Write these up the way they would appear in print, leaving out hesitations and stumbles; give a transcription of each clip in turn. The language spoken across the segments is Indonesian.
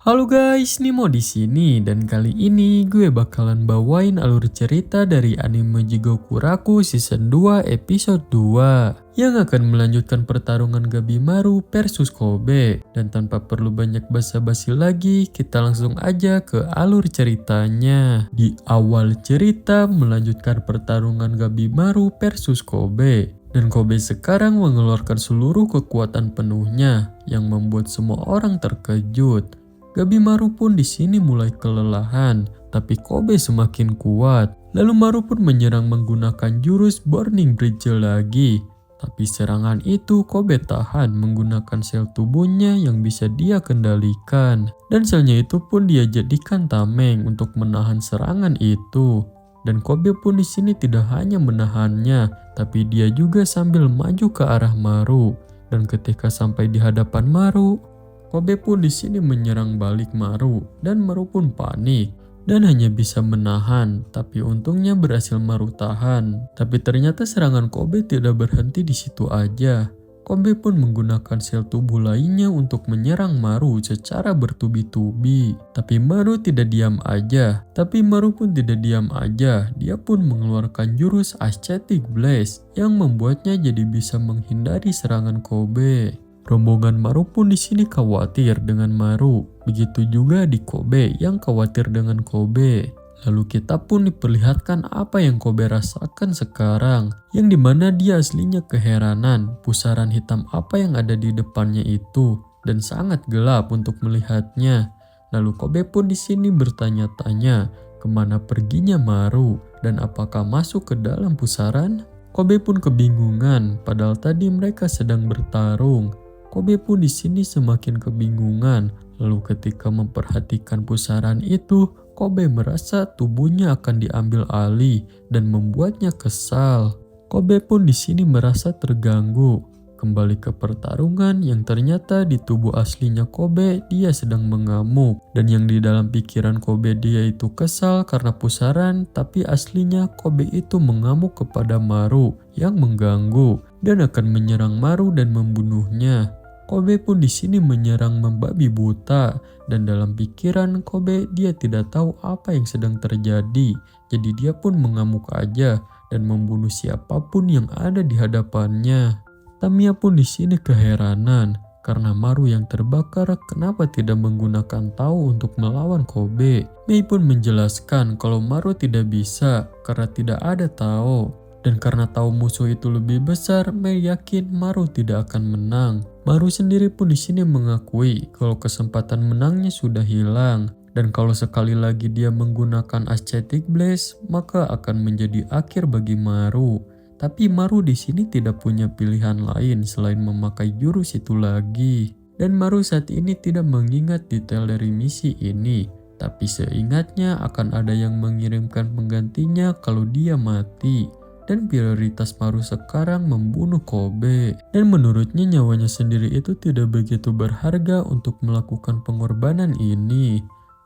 Halo guys, Nimo di sini dan kali ini gue bakalan bawain alur cerita dari anime Jigoku Raku season 2 episode 2 yang akan melanjutkan pertarungan Gabimaru versus Kobe. Dan tanpa perlu banyak basa-basi lagi, kita langsung aja ke alur ceritanya. Di awal cerita melanjutkan pertarungan Gabimaru versus Kobe. Dan Kobe sekarang mengeluarkan seluruh kekuatan penuhnya yang membuat semua orang terkejut. Gabimaru pun di sini mulai kelelahan, tapi Kobe semakin kuat. Lalu Maru pun menyerang menggunakan jurus Burning Bridge lagi. Tapi serangan itu Kobe tahan menggunakan sel tubuhnya yang bisa dia kendalikan. Dan selnya itu pun dia jadikan tameng untuk menahan serangan itu. Dan Kobe pun di sini tidak hanya menahannya, tapi dia juga sambil maju ke arah Maru. Dan ketika sampai di hadapan Maru, Kobe pun di sini menyerang balik Maru dan Maru pun panik dan hanya bisa menahan, tapi untungnya berhasil Maru tahan. Tapi ternyata serangan Kobe tidak berhenti di situ aja. Kobe pun menggunakan sel tubuh lainnya untuk menyerang Maru secara bertubi-tubi. Tapi Maru pun tidak diam aja. Dia pun mengeluarkan jurus Ascetic Blaze yang membuatnya jadi bisa menghindari serangan Kobe. Rombongan Maru pun di sini khawatir dengan Maru, begitu juga di Kobe yang khawatir dengan Kobe. Lalu kita pun diperlihatkan apa yang Kobe rasakan sekarang, yang dimana dia aslinya keheranan pusaran hitam apa yang ada di depannya itu dan sangat gelap untuk melihatnya. Lalu Kobe pun di sini bertanya-tanya kemana perginya Maru dan apakah masuk ke dalam pusaran. Kobe pun kebingungan, padahal tadi mereka sedang bertarung. Kobe pun di sini semakin kebingungan. Lalu ketika memperhatikan pusaran itu, Kobe merasa tubuhnya akan diambil alih dan membuatnya kesal. Kobe pun di sini merasa terganggu. Kembali ke pertarungan yang ternyata di tubuh aslinya Kobe dia sedang mengamuk. Dan yang di dalam pikiran Kobe dia itu kesal karena pusaran, tapi aslinya Kobe itu mengamuk kepada Maru yang mengganggu dan akan menyerang Maru dan membunuhnya. Kobe pun di sini menyerang membabi buta dan dalam pikiran Kobe dia tidak tahu apa yang sedang terjadi. Jadi dia pun mengamuk aja dan membunuh siapapun yang ada di hadapannya. Tamiya pun di sini keheranan karena Maru yang terbakar kenapa tidak menggunakan Tao untuk melawan Kobe. Mei pun menjelaskan kalau Maru tidak bisa karena tidak ada Tao. Dan karena tahu musuh itu lebih besar, Mei yakin Maru tidak akan menang. Maru sendiri pun di sini mengakui kalau kesempatan menangnya sudah hilang. Dan kalau sekali lagi dia menggunakan Ascetic Blaze, maka akan menjadi akhir bagi Maru. Tapi Maru di sini tidak punya pilihan lain selain memakai jurus itu lagi. Dan Maru saat ini tidak mengingat detail dari misi ini. Tapi seingatnya akan ada yang mengirimkan penggantinya kalau dia mati. Dan prioritas Maru sekarang membunuh Kobe. Dan menurutnya nyawanya sendiri itu tidak begitu berharga untuk melakukan pengorbanan ini.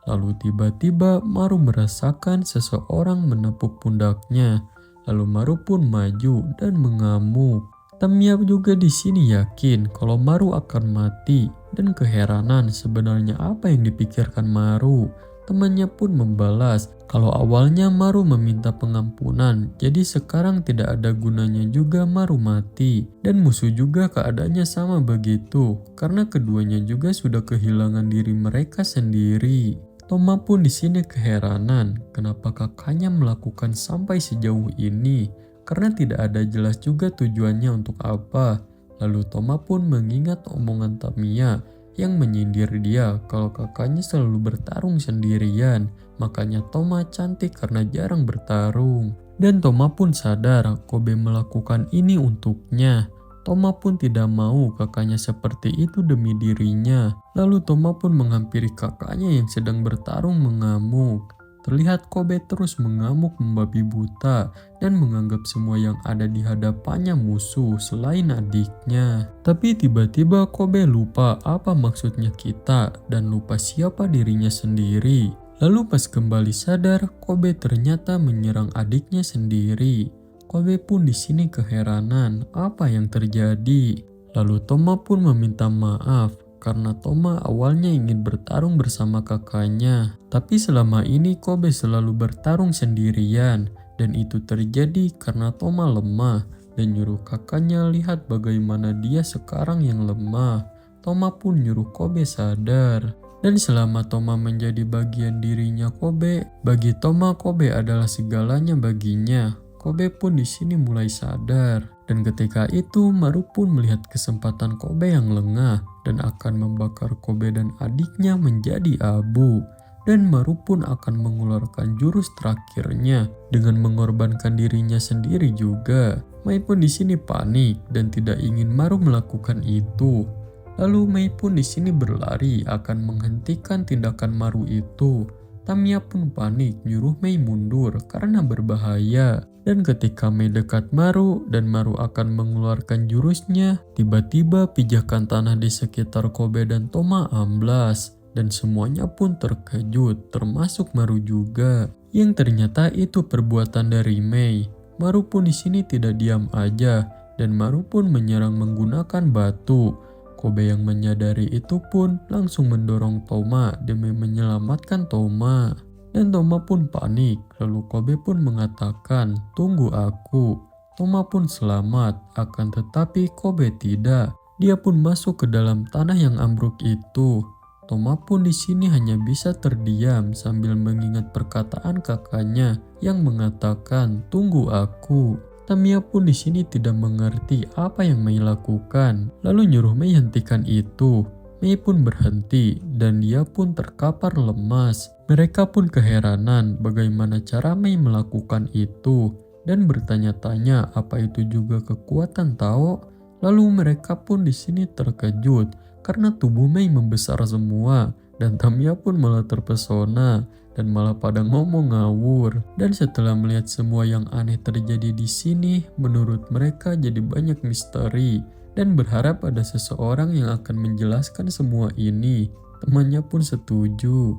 Lalu tiba-tiba Maru merasakan seseorang menepuk pundaknya. Lalu Maru pun maju dan mengamuk. Tamiya juga di sini yakin kalau Maru akan mati dan keheranan sebenarnya apa yang dipikirkan Maru. Temannya pun membalas kalau awalnya Maru meminta pengampunan, jadi sekarang tidak ada gunanya juga Maru mati. Dan musuh juga keadaannya sama begitu, karena keduanya juga sudah kehilangan diri mereka sendiri. Toma pun di sini keheranan, kenapa kakaknya melakukan sampai sejauh ini, karena tidak ada jelas juga tujuannya untuk apa. Lalu Toma pun mengingat omongan Tamiya yang menyindir dia kalau kakaknya selalu bertarung sendirian, makanya Toma cantik karena jarang bertarung. Dan Toma pun sadar Kobe melakukan ini untuknya. Toma pun tidak mau kakaknya seperti itu demi dirinya. Lalu Toma pun menghampiri kakaknya yang sedang bertarung mengamuk. Terlihat Kobe terus mengamuk membabi buta dan menganggap semua yang ada di hadapannya musuh selain adiknya. Tapi tiba-tiba Kobe lupa apa maksudnya kita dan lupa siapa dirinya sendiri. Lalu pas kembali sadar, Kobe ternyata menyerang adiknya sendiri. Kobe pun di sini keheranan apa yang terjadi. Lalu Toma pun meminta maaf karena Toma awalnya ingin bertarung bersama kakaknya. Tapi selama ini Kobe selalu bertarung sendirian, dan itu terjadi karena Toma lemah dan nyuruh kakaknya lihat bagaimana dia sekarang yang lemah. Toma pun nyuruh Kobe sadar. Dan selama Toma menjadi bagian dirinya Kobe, bagi Toma Kobe adalah segalanya baginya. Kobe pun di sini mulai sadar. Dan ketika itu Maru pun melihat kesempatan Kobe yang lengah dan akan membakar Kobe dan adiknya menjadi abu. Dan Maru pun akan mengeluarkan jurus terakhirnya dengan mengorbankan dirinya sendiri juga. Mei pun di sini panik dan tidak ingin Maru melakukan itu. Lalu Mei pun di sini berlari akan menghentikan tindakan Maru itu. Tamiya pun panik nyuruh Mei mundur karena berbahaya. Dan ketika Mei dekat Maru dan Maru akan mengeluarkan jurusnya, tiba-tiba pijakan tanah di sekitar Kobe dan Toma amblas. Dan semuanya pun terkejut, termasuk Maru juga. Yang ternyata itu perbuatan dari Mei. Maru pun di sini tidak diam aja, dan Maru pun menyerang menggunakan batu. Kobe yang menyadari itu pun langsung mendorong Toma demi menyelamatkan Toma. Dan Toma pun panik, lalu Kobe pun mengatakan, "Tunggu aku." Toma pun selamat, akan tetapi Kobe tidak. Dia pun masuk ke dalam tanah yang ambruk itu. Toma pun di sini hanya bisa terdiam sambil mengingat perkataan kakaknya yang mengatakan, "Tunggu aku." Tamiya pun di sini tidak mengerti apa yang Mei lakukan, lalu nyuruh Mei hentikan itu. Mei pun berhenti dan dia pun terkapar lemas. Mereka pun keheranan bagaimana cara Mei melakukan itu dan bertanya-tanya apa itu juga kekuatan Tao. Lalu mereka pun di sini terkejut karena tubuh Mei membesar semua dan Tamiya pun malah terpesona dan malah pada ngomong ngawur. Dan setelah melihat semua yang aneh terjadi di sini, menurut mereka jadi banyak misteri dan berharap ada seseorang yang akan menjelaskan semua ini. Temannya pun setuju.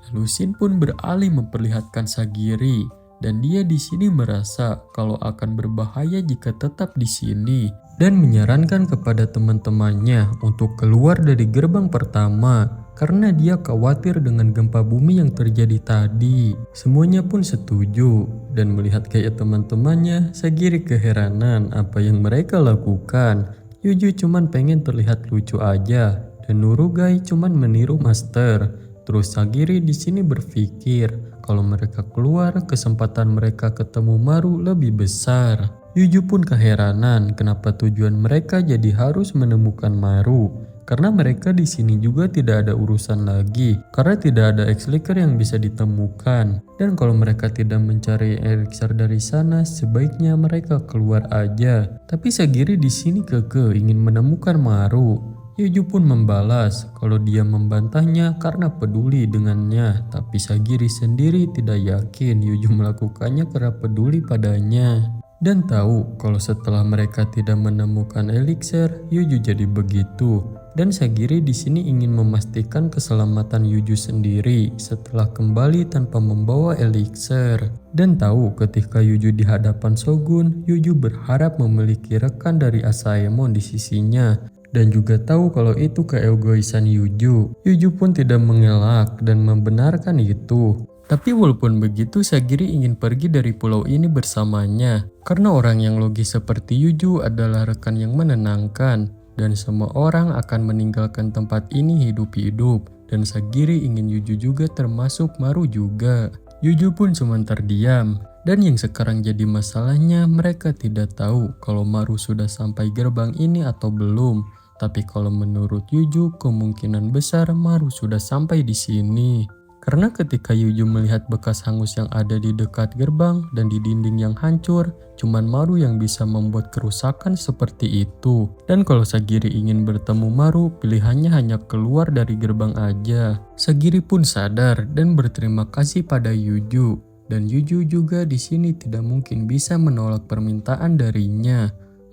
Lalu Shin pun beralih memperlihatkan Sagiri dan dia di sini merasa kalau akan berbahaya jika tetap di sini dan menyarankan kepada teman-temannya untuk keluar dari gerbang pertama karena dia khawatir dengan gempa bumi yang terjadi tadi. Semuanya pun setuju dan melihat gaya teman-temannya, Sagiri keheranan apa yang mereka lakukan. Yuju cuman pengen terlihat lucu aja dan Nurugai cuman meniru Master. Terus Sagiri di sini berpikir kalau mereka keluar, kesempatan mereka ketemu Maru lebih besar. Yuju pun keheranan kenapa tujuan mereka jadi harus menemukan Maru. Karena mereka di sini juga tidak ada urusan lagi, karena tidak ada X-Licker yang bisa ditemukan. Dan kalau mereka tidak mencari elixir dari sana, sebaiknya mereka keluar aja. Tapi Sagiri di sini kekeh ingin menemukan Maru. Yuju pun membalas kalau dia membantahnya karena peduli dengannya, tapi Sagiri sendiri tidak yakin Yuju melakukannya karena peduli padanya. Dan tahu kalau setelah mereka tidak menemukan elixir, Yuju jadi begitu. Dan Sagiri di sini ingin memastikan keselamatan Yuju sendiri setelah kembali tanpa membawa elixir. Dan tahu ketika Yuju di hadapan Shogun, Yuju berharap memiliki rekan dari Asaemon di sisinya. Dan juga tahu kalau itu keegoisan Yuju. Yuju pun tidak mengelak dan membenarkan itu. Tapi walaupun begitu, Sagiri ingin pergi dari pulau ini bersamanya. Karena orang yang logis seperti Yuju adalah rekan yang menenangkan. Dan semua orang akan meninggalkan tempat ini hidup-hidup. Dan Sagiri ingin Yuju juga termasuk Maru juga. Yuju pun cuma terdiam. Dan yang sekarang jadi masalahnya, mereka tidak tahu kalau Maru sudah sampai gerbang ini atau belum. Tapi kalau menurut Yuju, kemungkinan besar Maru sudah sampai di sini. Karena ketika Yuju melihat bekas hangus yang ada di dekat gerbang dan di dinding yang hancur, cuman Maru yang bisa membuat kerusakan seperti itu. Dan kalau Sagiri ingin bertemu Maru, pilihannya hanya keluar dari gerbang aja. Sagiri pun sadar dan berterima kasih pada Yuju. Dan Yuju juga di sini tidak mungkin bisa menolak permintaan darinya.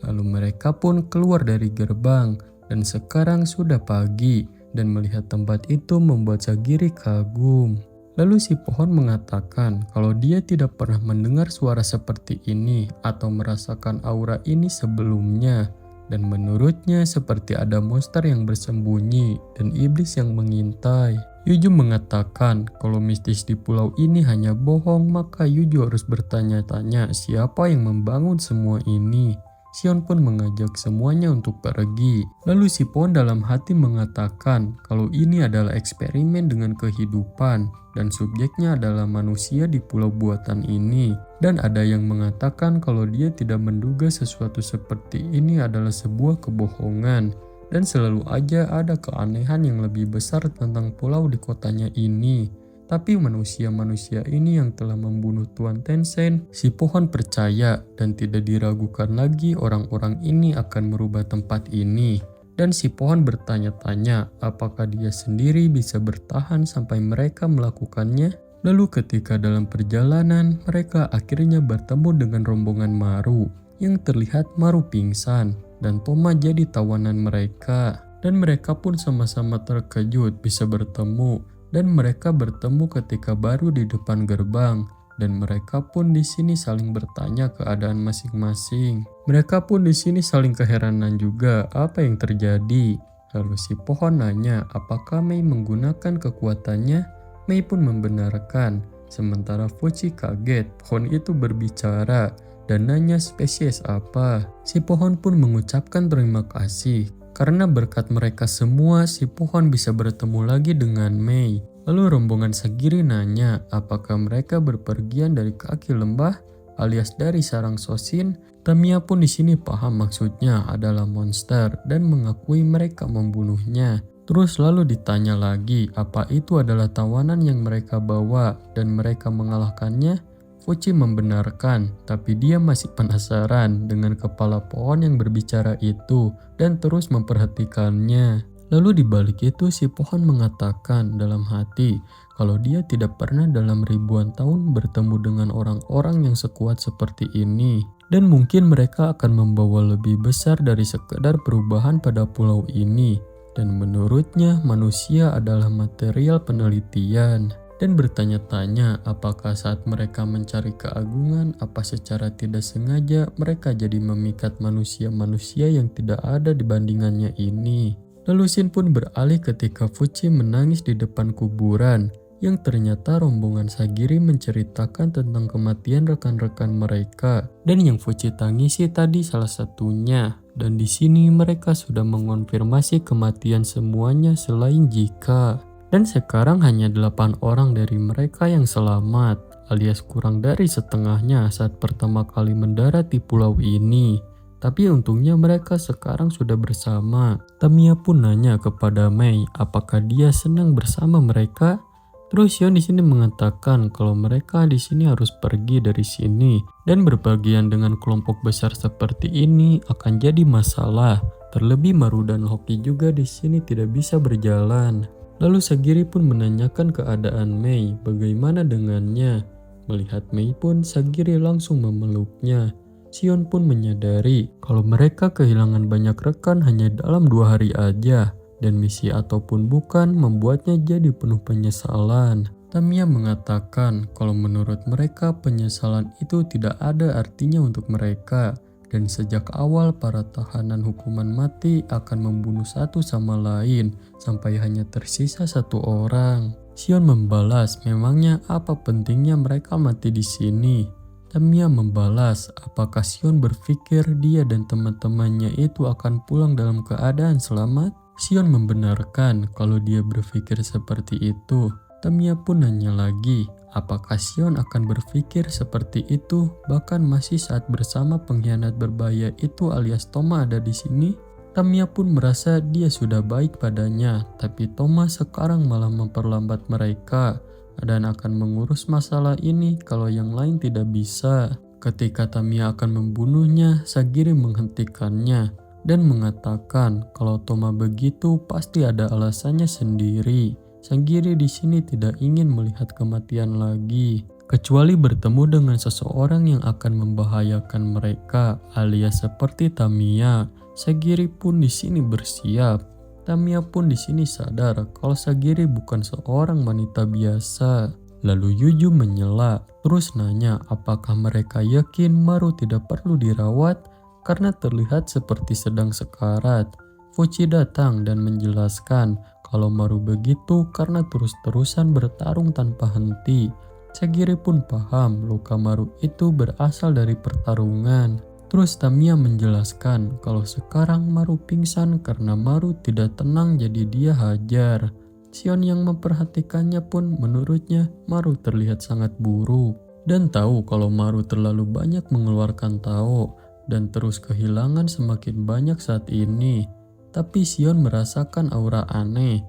Lalu mereka pun keluar dari gerbang. Dan sekarang sudah pagi dan melihat tempat itu membuat Sagiri kagum. Lalu si pohon mengatakan kalau dia tidak pernah mendengar suara seperti ini atau merasakan aura ini sebelumnya. dan menurutnya seperti ada monster yang bersembunyi dan iblis yang mengintai. Yuju mengatakan kalau mistis di pulau ini hanya bohong, maka Yuju harus bertanya-tanya siapa yang membangun semua ini. Sion pun mengajak semuanya untuk pergi. Lalu si pohon dalam hati mengatakan kalau ini adalah eksperimen dengan kehidupan dan subjeknya adalah manusia di pulau buatan ini. Dan ada yang mengatakan kalau dia tidak menduga sesuatu seperti ini adalah sebuah kebohongan. Dan selalu aja ada keanehan yang lebih besar tentang pulau di kotanya ini. Tapi manusia-manusia ini yang telah membunuh Tuan Tencent, si pohon percaya dan tidak diragukan lagi orang-orang ini akan merubah tempat ini. Dan si pohon bertanya-tanya apakah dia sendiri bisa bertahan sampai mereka melakukannya. Lalu ketika dalam perjalanan, mereka akhirnya bertemu dengan rombongan Maru yang terlihat Maru pingsan dan Toma jadi tawanan mereka. Dan mereka pun sama-sama terkejut bisa bertemu. Dan mereka bertemu ketika baru di depan gerbang, dan mereka pun di sini saling bertanya keadaan masing-masing. Mereka pun di sini saling keheranan juga apa yang terjadi. Lalu si pohon nanya apakah Mei menggunakan kekuatannya. Mei pun membenarkan. Sementara Fuji kaget, pohon itu berbicara dan nanya spesies apa. Si pohon pun mengucapkan terima kasih. Karena berkat mereka semua, si pohon bisa bertemu lagi dengan Mei. Lalu rombongan Sagiri nanya apakah mereka berpergian dari kaki lembah alias dari sarang Sosin. Tamiya pun di sini paham maksudnya adalah monster dan mengakui mereka membunuhnya. Terus lalu ditanya lagi apa itu adalah tawanan yang mereka bawa dan mereka mengalahkannya. Fuji membenarkan, tapi dia masih penasaran dengan kepala pohon yang berbicara itu dan terus memperhatikannya. Lalu di balik itu si pohon mengatakan dalam hati kalau dia tidak pernah dalam ribuan tahun bertemu dengan orang-orang yang sekuat seperti ini. Dan mungkin mereka akan membawa lebih besar dari sekedar perubahan pada pulau ini. Dan menurutnya manusia adalah material penelitian. Dan bertanya-tanya apakah saat mereka mencari keagungan, apa secara tidak sengaja mereka jadi memikat manusia-manusia yang tidak ada dibandingannya ini. Lalu Shin pun beralih ketika Fuji menangis di depan kuburan, yang ternyata rombongan Sagiri menceritakan tentang kematian rekan-rekan mereka. Dan yang Fuji tangisi tadi salah satunya. Dan di sini mereka sudah mengonfirmasi kematian semuanya selain Jika. Dan sekarang hanya 8 orang dari mereka yang selamat, alias kurang dari setengahnya saat pertama kali mendarat di pulau ini. Tapi untungnya mereka sekarang sudah bersama. Tamiya pun nanya kepada Mei apakah dia senang bersama mereka. Terus Sion di sini mengatakan kalau mereka di sini harus pergi dari sini dan berpergian dengan kelompok besar seperti ini akan jadi masalah. Terlebih Maru dan Hoki juga di sini tidak bisa berjalan. Lalu Sagiri pun menanyakan keadaan Mei, bagaimana dengannya. Melihat Mei pun Sagiri langsung memeluknya. Sion pun menyadari kalau mereka kehilangan banyak rekan hanya dalam 2 hari aja. Dan misi ataupun bukan membuatnya jadi penuh penyesalan. Tamiya mengatakan kalau menurut mereka penyesalan itu tidak ada artinya untuk mereka. Dan sejak awal para tahanan hukuman mati akan membunuh satu sama lain sampai hanya tersisa 1 orang. Sion membalas, memangnya apa pentingnya mereka mati di sini? Tamiya membalas, apakah Sion berpikir dia dan teman-temannya itu akan pulang dalam keadaan selamat? Sion membenarkan kalau dia berpikir seperti itu. Tamiya pun nanya lagi, apakah Sion akan berpikir seperti itu bahkan masih saat bersama pengkhianat berbahaya itu alias Toma ada di sini? Tamiya pun merasa dia sudah baik padanya, tapi Toma sekarang malah memperlambat mereka dan akan mengurus masalah ini kalau yang lain tidak bisa. Ketika Tamiya akan membunuhnya, Sagiri menghentikannya dan mengatakan kalau Toma begitu pasti ada alasannya sendiri. Sagiri di sini tidak ingin melihat kematian lagi, kecuali bertemu dengan seseorang yang akan membahayakan mereka, alias seperti Tamiya. Sagiri pun di sini bersiap. Tamiya pun di sini sadar kalau Sagiri bukan seorang wanita biasa. Lalu Yuju menyela, terus nanya apakah mereka yakin Maru tidak perlu dirawat. karena terlihat seperti sedang sekarat. Fuji datang dan menjelaskan kalau Maru begitu karena terus-terusan bertarung tanpa henti. Sagiri pun paham luka Maru itu berasal dari pertarungan. Terus Tamiya menjelaskan kalau sekarang Maru pingsan karena Maru tidak tenang jadi dia hajar. Shion yang memperhatikannya pun menurutnya Maru terlihat sangat buruk. Dan tahu kalau Maru terlalu banyak mengeluarkan Tao dan terus kehilangan semakin banyak saat ini. Tapi Shion merasakan aura aneh.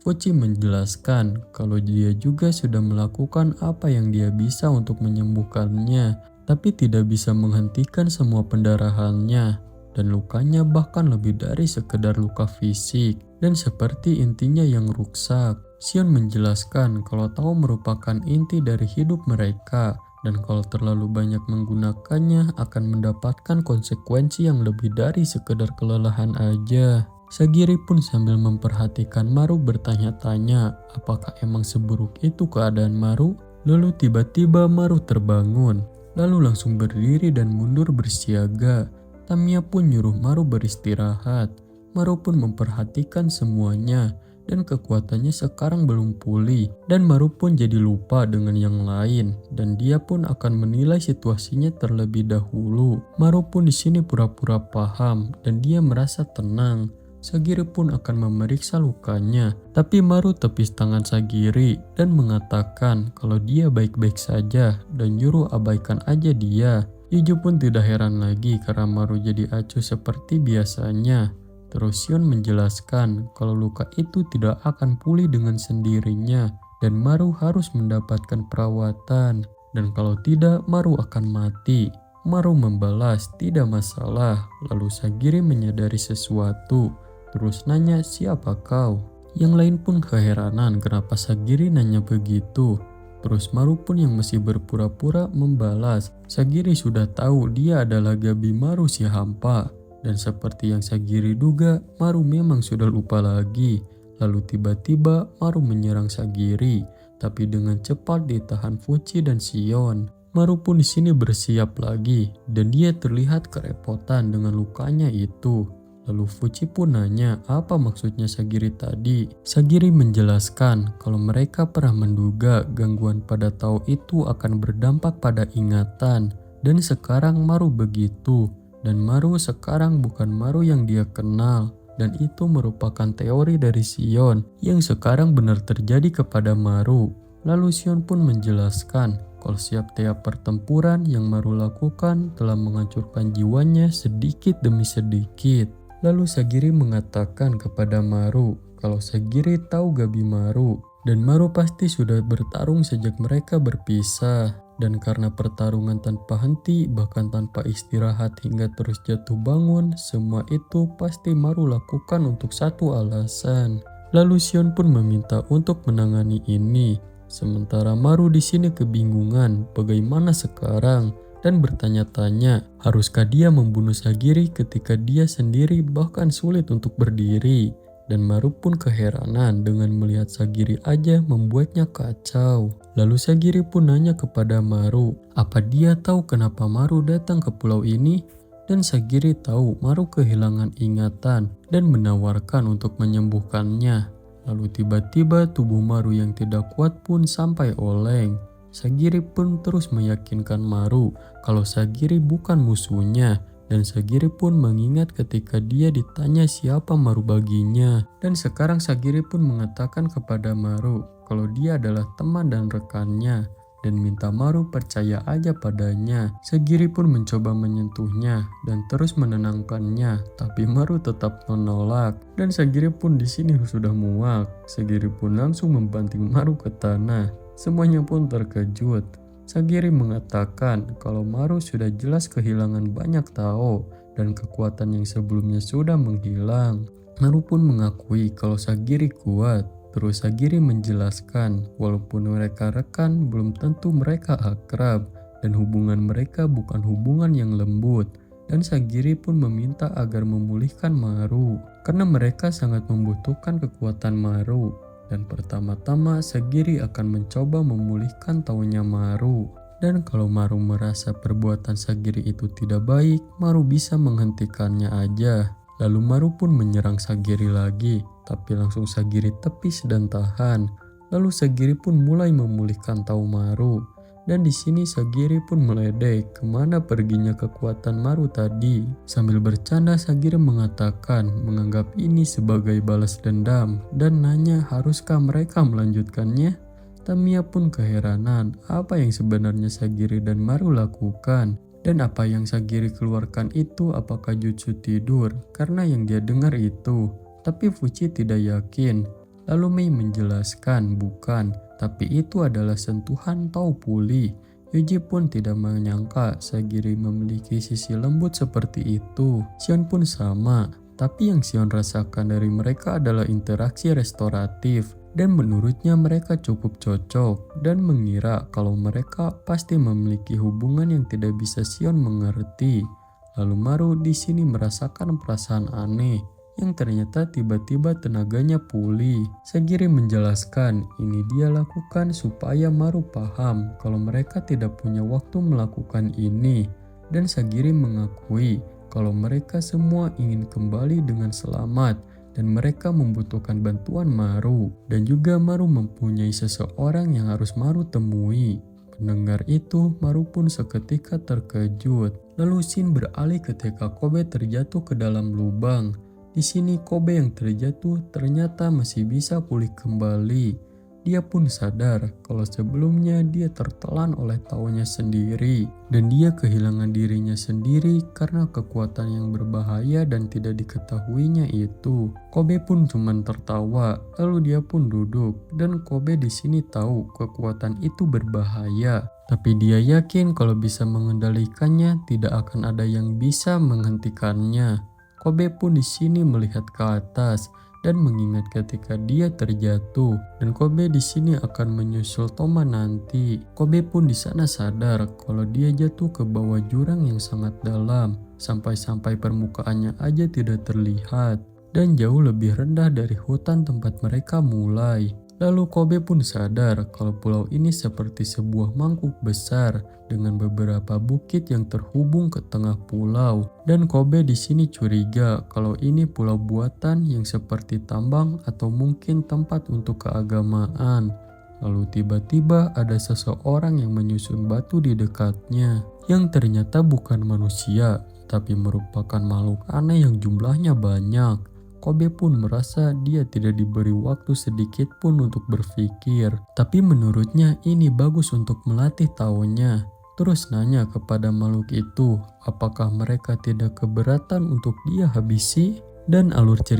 Fuji menjelaskan kalau dia juga sudah melakukan apa yang dia bisa untuk menyembuhkannya, tapi tidak bisa menghentikan semua pendarahannya. Dan lukanya bahkan lebih dari sekedar luka fisik dan seperti intinya yang rusak. Shion menjelaskan kalau Tao merupakan inti dari hidup mereka dan kalau terlalu banyak menggunakannya akan mendapatkan konsekuensi yang lebih dari sekedar kelelahan aja. Sagiri pun sambil memperhatikan Maru bertanya-tanya apakah emang seburuk itu keadaan Maru. Lalu tiba-tiba Maru terbangun, lalu langsung berdiri dan mundur bersiaga. Tamiya pun nyuruh Maru beristirahat. Maru pun memperhatikan semuanya dan kekuatannya sekarang belum pulih. Dan Maru pun jadi lupa dengan yang lain dan dia pun akan menilai situasinya terlebih dahulu. Maru pun di sini pura-pura paham dan dia merasa tenang. Sagiri pun akan memeriksa lukanya, tapi Maru tepis tangan Sagiri dan mengatakan kalau dia baik-baik saja dan nyuruh abaikan aja dia. Iju pun tidak heran lagi karena Maru jadi acuh seperti biasanya. Terus Shion menjelaskan kalau luka itu tidak akan pulih dengan sendirinya dan Maru harus mendapatkan perawatan. Dan kalau tidak, Maru akan mati. Maru membalas, tidak masalah. Lalu Sagiri menyadari sesuatu. Terus nanya, siapa kau? Yang lain pun keheranan kenapa Sagiri nanya begitu. Terus Maru pun yang masih berpura-pura membalas, Sagiri sudah tahu dia adalah Gabi Maru si hampa. Dan seperti yang Sagiri duga, Maru memang sudah lupa lagi. Lalu tiba-tiba Maru menyerang Sagiri, tapi dengan cepat ditahan Fuji dan Shion. Maru pun di sini bersiap lagi dan dia terlihat kerepotan dengan lukanya itu. Lalu Fuji pun nanya apa maksudnya Sagiri tadi. Sagiri menjelaskan kalau mereka pernah menduga gangguan pada Tao itu akan berdampak pada ingatan. Dan sekarang Maru begitu. Dan Maru sekarang bukan Maru yang dia kenal. Dan itu merupakan teori dari Shion yang sekarang benar terjadi kepada Maru. Lalu Shion pun menjelaskan kalau setiap pertempuran yang Maru lakukan telah menghancurkan jiwanya sedikit demi sedikit. Lalu Sagiri mengatakan kepada Maru kalau Sagiri tahu Gabi Maru dan Maru pasti sudah bertarung sejak mereka berpisah. Dan karena pertarungan tanpa henti bahkan tanpa istirahat hingga terus jatuh bangun, semua itu pasti Maru lakukan untuk satu alasan. Lalu Shion pun meminta untuk menangani ini. Sementara Maru di sini kebingungan bagaimana sekarang. Dan bertanya-tanya, haruskah dia membunuh Sagiri ketika dia sendiri bahkan sulit untuk berdiri? Dan Maru pun keheranan dengan melihat Sagiri aja membuatnya kacau. Lalu Sagiri pun nanya kepada Maru, apa dia tahu kenapa Maru datang ke pulau ini? Dan Sagiri tahu Maru kehilangan ingatan dan menawarkan untuk menyembuhkannya. Lalu tiba-tiba tubuh Maru yang tidak kuat pun sampai oleng. Sagiri pun terus meyakinkan Maru kalau Sagiri bukan musuhnya dan Sagiri pun mengingat ketika dia ditanya siapa Maru baginya. Dan sekarang Sagiri pun mengatakan kepada Maru kalau dia adalah teman dan rekannya dan minta Maru percaya aja padanya. Sagiri pun mencoba menyentuhnya dan terus menenangkannya, tapi Maru tetap menolak. Dan Sagiri pun di sini sudah muak. Sagiri pun langsung membanting Maru ke tanah. Semuanya pun terkejut. Sagiri mengatakan kalau Maru sudah jelas kehilangan banyak Tao dan kekuatan yang sebelumnya sudah menghilang. Maru pun mengakui kalau Sagiri kuat. Terus Sagiri menjelaskan walaupun mereka rekan belum tentu mereka akrab dan hubungan mereka bukan hubungan yang lembut. Dan Sagiri pun meminta agar memulihkan Maru karena mereka sangat membutuhkan kekuatan Maru. Dan pertama-tama Sagiri akan mencoba memulihkan Taonya Maru. Dan kalau Maru merasa perbuatan Sagiri itu tidak baik, Maru bisa menghentikannya aja. Lalu Maru pun menyerang Sagiri lagi, tapi langsung Sagiri tepis dan tahan. Lalu Sagiri pun mulai memulihkan tahu Maru. Dan di sini Sagiri pun meledek kemana perginya kekuatan Maru tadi. Sambil bercanda Sagiri mengatakan menganggap ini sebagai balas dendam dan nanya haruskah mereka melanjutkannya. Tamiya pun keheranan apa yang sebenarnya Sagiri dan Maru lakukan. Dan apa yang Sagiri keluarkan itu apakah jutsu tidur karena yang dia dengar itu. Tapi Fuji tidak yakin. Lalu Mei menjelaskan bukan, tapi itu adalah sentuhan Tao Puli. Yuji pun tidak menyangka Sagiri memiliki sisi lembut seperti itu. Xion pun sama, tapi yang Xion rasakan dari mereka adalah interaksi restoratif. Dan menurutnya mereka cukup cocok dan mengira kalau mereka pasti memiliki hubungan yang tidak bisa Xion mengerti. Lalu Maru di sini merasakan perasaan aneh yang ternyata tiba-tiba tenaganya pulih. Sagiri menjelaskan ini dia lakukan supaya Maru paham kalau mereka tidak punya waktu melakukan ini. Dan Sagiri mengakui kalau mereka semua ingin kembali dengan selamat dan mereka membutuhkan bantuan Maru. Dan juga Maru mempunyai seseorang yang harus Maru temui. Mendengar itu, Maru pun seketika terkejut. Lalu Shin beralih ketika Kobe terjatuh ke dalam lubang. Di sini Kobe yang terjatuh ternyata masih bisa pulih kembali. Dia pun sadar kalau sebelumnya dia tertelan oleh taunya sendiri. Dan dia kehilangan dirinya sendiri karena kekuatan yang berbahaya dan tidak diketahuinya itu. Kobe pun cuman tertawa, lalu dia pun duduk. Dan Kobe di sini tahu kekuatan itu berbahaya. Tapi dia yakin kalau bisa mengendalikannya tidak akan ada yang bisa menghentikannya. Kobe pun di sini melihat ke atas dan mengingat ketika dia terjatuh dan Kobe di sini akan menyusul Toma nanti. Kobe pun di sana sadar kalau dia jatuh ke bawah jurang yang sangat dalam sampai-sampai permukaannya aja tidak terlihat dan jauh lebih rendah dari hutan tempat mereka mulai. Lalu Kobe pun sadar kalau pulau ini seperti sebuah mangkuk besar dengan beberapa bukit yang terhubung ke tengah pulau. Dan Kobe di sini curiga kalau ini pulau buatan yang seperti tambang atau mungkin tempat untuk keagamaan. Lalu tiba-tiba ada seseorang yang menyusun batu di dekatnya yang ternyata bukan manusia tapi merupakan makhluk aneh yang jumlahnya banyak. Kobe pun merasa dia tidak diberi waktu sedikit pun untuk berpikir. Tapi menurutnya ini bagus untuk melatih taunya. Terus nanya kepada makhluk itu, apakah mereka tidak keberatan untuk dia habisi? Dan alur cerita